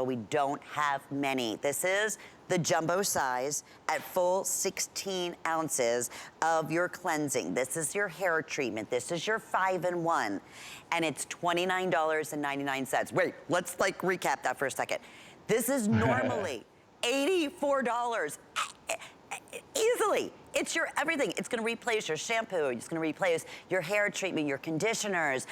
We don't have many. This is the jumbo size at full 16 ounces of your cleansing. This is your hair treatment. This is your 5-in-1, and it's $29.99. Wait, let's like recap that for a second. This is normally $84 easily. It's your everything. It's gonna replace your shampoo. It's gonna replace your hair treatment, your conditioners.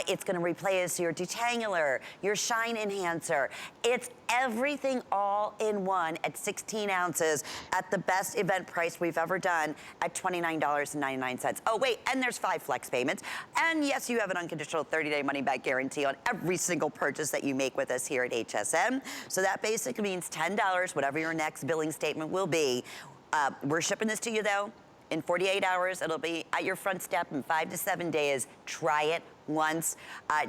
It's gonna replace your detangler, your shine enhancer. It's everything all in one at 16 ounces at the best event price we've ever done at $29.99. Oh wait, and there's 5 flex payments. And yes, you have an unconditional 30-day money-back guarantee on every single purchase that you make with us here at HSN. So that basically means $10, whatever your next billing statement will be. We're shipping this to you though in 48 hours. It'll be at your front step in 5 to 7 days. Try it once.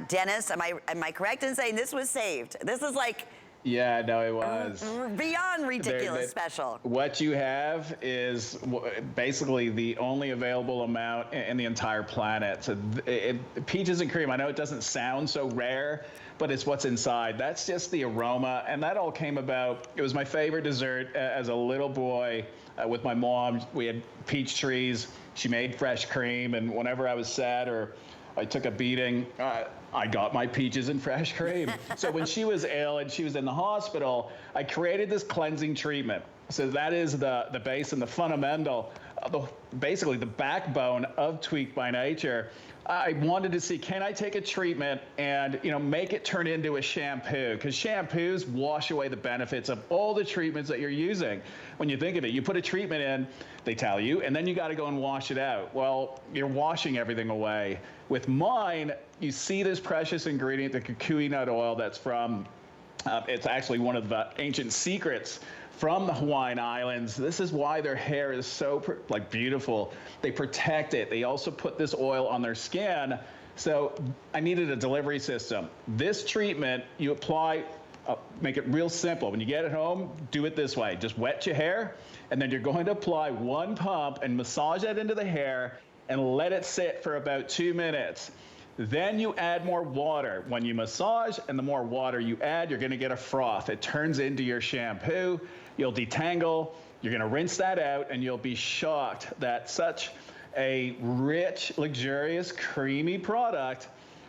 Dennis, am I correct in saying this was saved? This is like, yeah, no, it was beyond ridiculous special. What you have is basically the only available amount in the entire planet. So peaches and cream, I know it doesn't sound so rare, but it's what's inside. That's just the aroma, and that all came about. It was my favorite dessert as a little boy with my mom. We had peach trees. She made fresh cream, and whenever I was sad or I took a beating, I got my peaches and fresh cream. So when she was ill and she was in the hospital, I created this cleansing treatment. So that is the base and the fundamental, basically the backbone of Tweaked by Nature. I wanted to see, can I take a treatment and make it turn into a shampoo? Because shampoos wash away the benefits of all the treatments that you're using. When you think of it, you put a treatment in, they tell you, and then you got to go and wash it out. Well, you're washing everything away. With mine, you see this precious ingredient, the kukui nut oil that's from, it's actually one of the ancient secrets from the Hawaiian Islands. This is why their hair is so beautiful. They protect it. They also put this oil on their skin. So I needed a delivery system. This treatment, you apply, make it real simple. When you get it home, do it this way. Just wet your hair, and then you're going to apply 1 pump and massage that into the hair and let it sit for about 2 minutes. Then you add more water. When you massage and the more water you add, you're gonna get a froth. It turns into your shampoo. You'll detangle, you're gonna rinse that out, and you'll be shocked that such a rich, luxurious, creamy product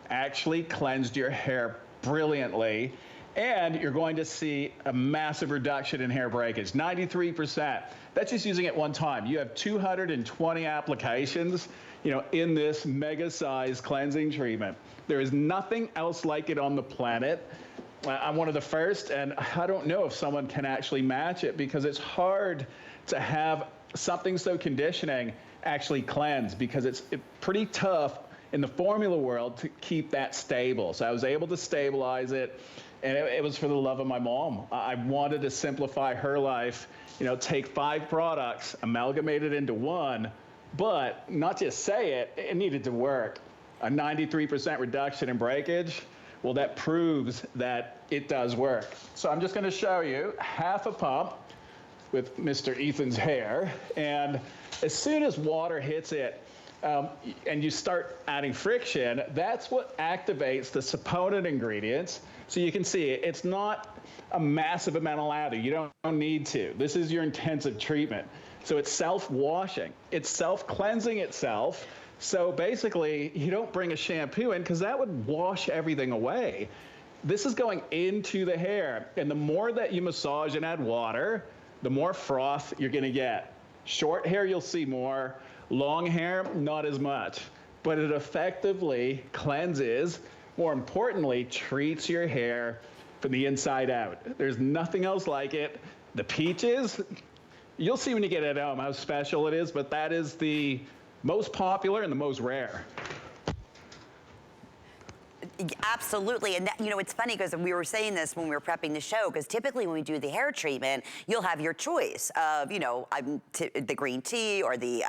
actually cleansed your hair brilliantly. And you're going to see a massive reduction in hair breakage, 93%. That's just using it one time. You have 220 applications, in this mega size cleansing treatment. There is nothing else like it on the planet. I'm one of the first, and I don't know if someone can actually match it because it's hard to have something so conditioning actually cleanse because it's pretty tough in the formula world to keep that stable. So I was able to stabilize it. And it was for the love of my mom. I wanted to simplify her life, take 5 products, amalgamate it into one, but not just say it, it needed to work. A 93% reduction in breakage, well, that proves that it does work. So I'm just gonna show you half a pump with Mr. Ethan's hair. And as soon as water hits it, and you start adding friction, that's what activates the saponin ingredients. So you can see it's not a massive amount of lather. You don't need to. This is your intensive treatment. So it's self-washing. It's self-cleansing itself. So basically, you don't bring a shampoo in because that would wash everything away. This is going into the hair. And the more that you massage and add water, the more froth you're gonna get. Short hair, you'll see more. Long hair, not as much. But it effectively cleanses, more importantly, treats your hair from the inside out. There's nothing else like it. The peaches, you'll see when you get it home how special it is, but that is the most popular and the most rare. Absolutely, and that, it's funny because we were saying this when we were prepping the show, because typically when we do the hair treatment, you'll have your choice of, the green tea or the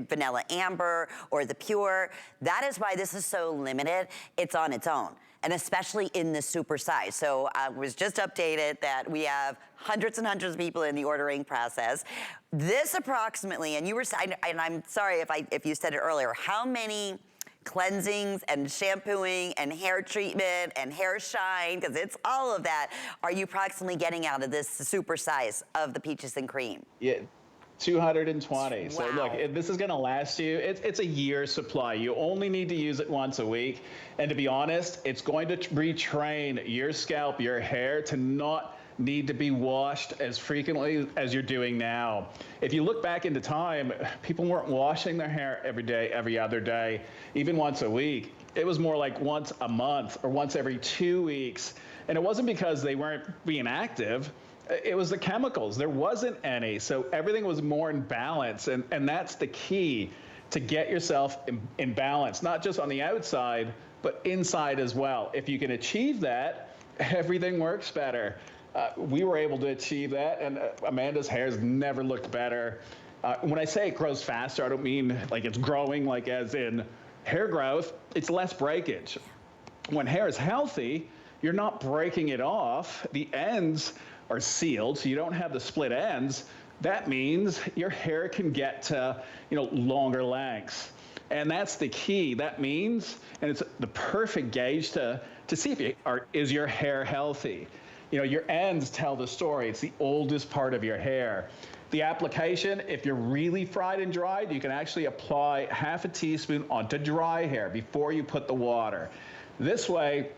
vanilla amber or the pure. That is why this is so limited. It's on its own, and especially in the super size. So I was just updated that we have hundreds and hundreds of people in the ordering process. This approximately, and you were, and I'm sorry if you said it earlier, how many cleansings and shampooing and hair treatment and hair shine, because it's all of that, are you approximately getting out of this super size of the Peaches and Cream? Yeah, 220. Wow. So look, this is going to last you. It's a year's supply. You only need to use it once a week. And to be honest, it's going to retrain your scalp, your hair to not need to be washed as frequently as you're doing now. If you look back into time, people weren't washing their hair every day, every other day, even once a week. It was more like once a month or once every 2 weeks. And it wasn't because they weren't being active. It was the chemicals. There wasn't any. So everything was more in balance. And that's the key, to get yourself in balance, not just on the outside, but inside as well. If you can achieve that, everything works better. We were able to achieve that, and Amanda's hair's never looked better. When I say it grows faster, I don't mean like it's growing like as in hair growth. It's less breakage. When hair is healthy, you're not breaking it off. The ends are sealed, so you don't have the split ends. That means your hair can get to, longer lengths. And that's the key. That means, and it's the perfect gauge to see if is your hair healthy. Your ends tell the story. It's the oldest part of your hair. The application, if you're really fried and dried, you can actually apply half a teaspoon onto dry hair before you put the water. This way,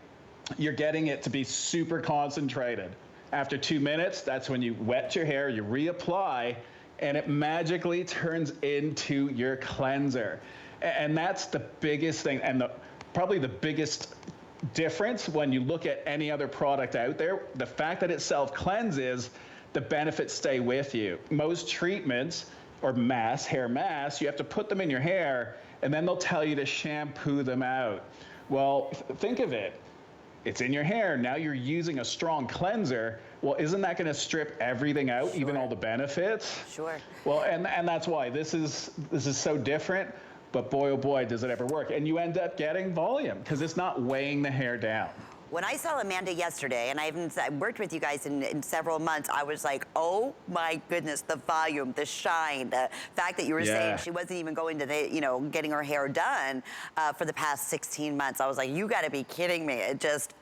you're getting it to be super concentrated. After 2 minutes, that's when you wet your hair, you reapply, and it magically turns into your cleanser. And that's the biggest thing, and probably the biggest difference when you look at any other product out there. The fact that it self-cleanses, the benefits stay with you. Most treatments or hair masks, you have to put them in your hair, and then they'll tell you to shampoo them out. Well, think of it. It's in your hair. Now you're using a strong cleanser. Well, isn't that going to strip everything out, Sure. even all the benefits? Sure. Well, and that's why this is so different. But boy, oh boy, does it ever work. And you end up getting volume because it's not weighing the hair down. When I saw Amanda yesterday, and I worked with you guys in several months, I was like, oh my goodness, the volume, the shine, the fact that you were saying she wasn't even going to getting her hair done for the past 16 months. I was like, you gotta be kidding me. It just,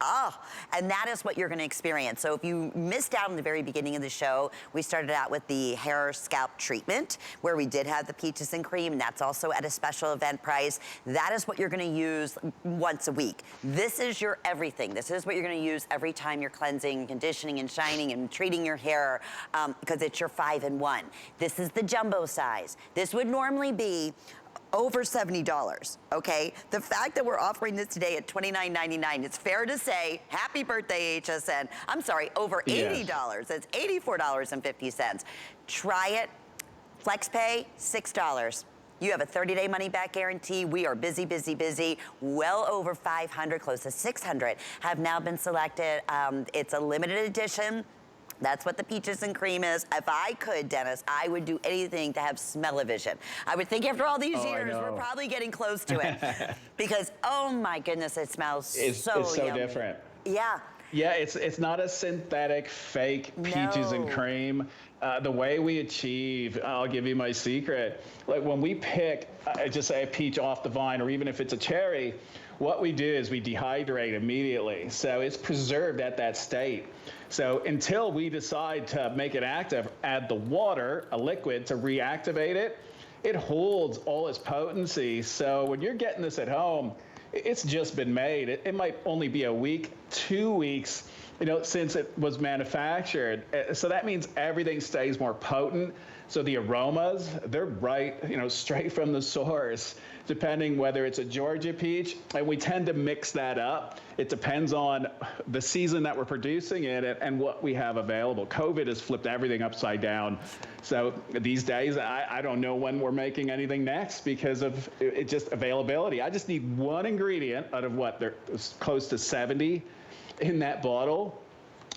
and that is what you're gonna experience. So if you missed out in the very beginning of the show, we started out with the hair scalp treatment, where we did have the Peaches and Cream, and that's also at a special event price. That is what you're gonna use once a week. This is your everything. This is what you're gonna use every time you're cleansing, conditioning, and shining, and treating your hair, because it's your 5-in-1. This is the jumbo size. This would normally be over $70, okay? The fact that we're offering this today at $29.99, it's fair to say, happy birthday, HSN. I'm sorry, over $80. It's $84.50. Try it. FlexPay, $6. You have a 30-day money-back guarantee. We are busy, busy, busy. Well over 500, close to 600 have now been selected. It's a limited edition. That's what the Peaches and Cream is. If I could, Dennis, I would do anything to have smell-o-vision. I would think after all these years, we're probably getting close to it. Because, oh my goodness, it smells so It's so yummy. different. Yeah. Yeah, it's not a synthetic, fake Peaches and Cream. The way we achieve, I'll give you my secret. Like when we pick, just say a peach off the vine, or even if it's a cherry, what we do is we dehydrate immediately. So it's preserved at that state. So until we decide to make it active, add the water, a liquid, to reactivate it, it holds all its potency. So when you're getting this at home, it's just been made. It might only be a week, 2 weeks, since it was manufactured. So that means everything stays more potent. So the aromas, they're right, straight from the source, depending whether it's a Georgia peach. And we tend to mix that up. It depends on the season that we're producing it and what we have available. COVID has flipped everything upside down. So these days, I don't know when we're making anything next because of it just availability. I just need one ingredient out of what, there's close to 70 in that bottle.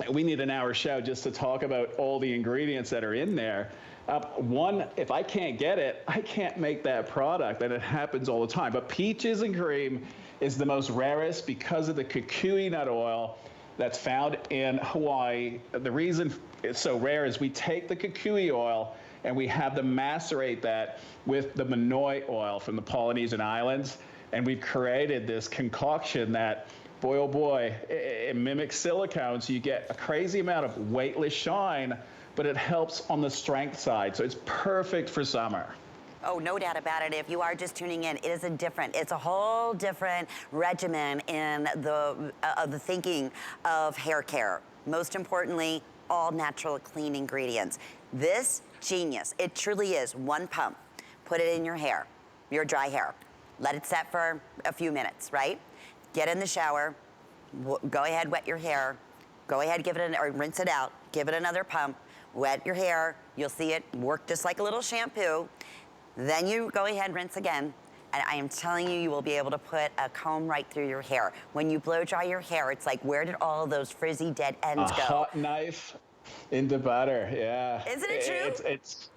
We need an hour show just to talk about all the ingredients that are in there. One, if I can't get it, I can't make that product, and it happens all the time. But Peaches and Cream is the most rarest because of the kukui nut oil that's found in Hawaii. The reason it's so rare is we take the kukui oil and we have them macerate that with the manoi oil from the Polynesian Islands. And we've created this concoction that, boy, oh boy, it mimics silicone, so you get a crazy amount of weightless shine, but it helps on the strength side. So it's perfect for summer. Oh, no doubt about it. If you are just tuning in, it's a whole different regimen in the thinking of hair care. Most importantly, all natural, clean ingredients. This genius, it truly is one pump. Put it in your hair, your dry hair. Let it set for a few minutes, right? Get in the shower, go ahead, wet your hair. Go ahead, or rinse it out. Give it another pump, wet your hair. You'll see it work just like a little shampoo. Then you go ahead, rinse again, and I am telling you, you will be able to put a comb right through your hair. When you blow dry your hair, it's like, where did all those frizzy dead ends go? A hot knife into butter, yeah. Isn't it true? It's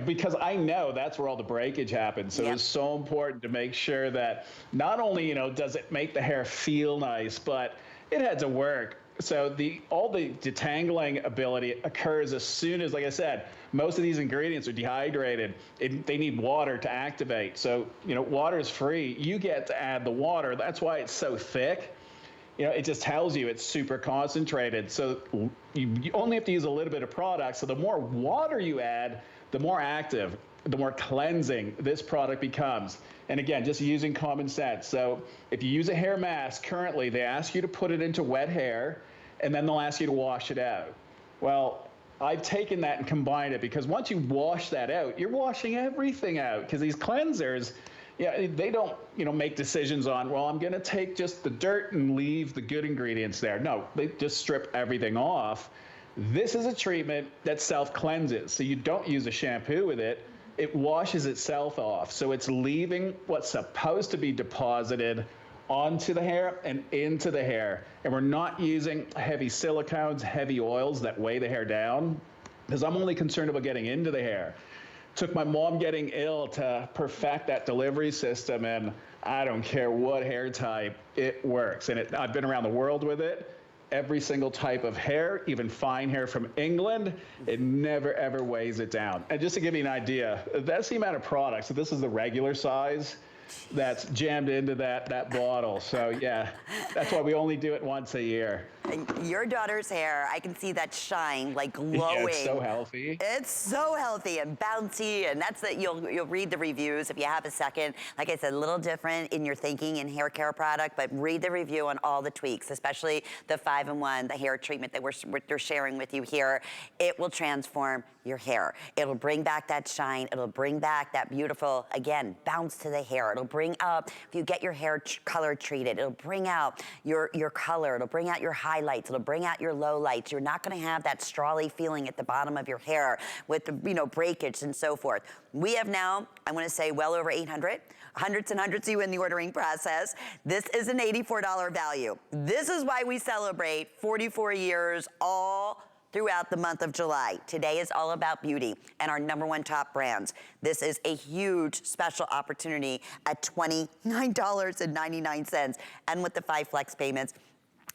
because I know that's where all the breakage happens. So Yep. it's so important to make sure that not only, does it make the hair feel nice, but it had to work. So all the detangling ability occurs as soon as, like I said, most of these ingredients are dehydrated. They need water to activate. So, water is free. You get to add the water. That's why it's so thick. It just tells you it's super concentrated. So you only have to use a little bit of product. So the more water you add, the more active, the more cleansing this product becomes. And again, just using common sense. So if you use a hair mask, currently they ask you to put it into wet hair, and then they'll ask you to wash it out. Well, I've taken that and combined it, because once you wash that out, you're washing everything out, because these cleansers, they don't, make decisions on, well, I'm going to take just the dirt and leave the good ingredients there. No, they just strip everything off. This is a treatment that self-cleanses, so you don't use a shampoo with it. It washes itself off, so it's leaving what's supposed to be deposited onto the hair and into the hair. And we're not using heavy silicones, heavy oils that weigh the hair down, because I'm only concerned about getting into the hair. Took my mom getting ill to perfect that delivery system, and I don't care what hair type, it works. And I've been around the world with it. Every single type of hair, even fine hair from England, it never ever weighs it down. And just to give you an idea, that's the amount of product. So this is the regular size that's jammed into that bottle. So yeah, that's why we only do it once a year. And your daughter's hair, I can see that shine, like glowing. Yeah, it's so healthy. It's so healthy and bouncy, and that's that. You'll read the reviews if you have a second. Like I said, a little different in your thinking in hair care product, but read the review on all the tweaks, especially the 5-in-1, the hair treatment that we're sharing with you here. It will transform your hair. It'll bring back that shine. It'll bring back that beautiful, again, bounce to the hair. It'll bring up, if you get your hair color treated, it'll bring out your color. It'll bring out your highlights. It'll bring out your lowlights. You're not going to have that strawy feeling at the bottom of your hair with the breakage and so forth. We have now, I want to say, well over 800. Hundreds and hundreds of you in the ordering process. This is an $84 value. This is why we celebrate 44 years all throughout the month of July. Today is all about beauty and our #1 top brands. This is a huge special opportunity at $29.99. And with the 5 flex payments,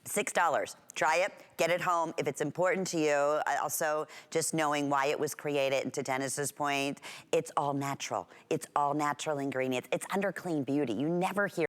$6. Try it, get it home if it's important to you. Also, just knowing why it was created, and to Dennis's point, it's all natural. It's all natural ingredients. It's under clean beauty. You never hear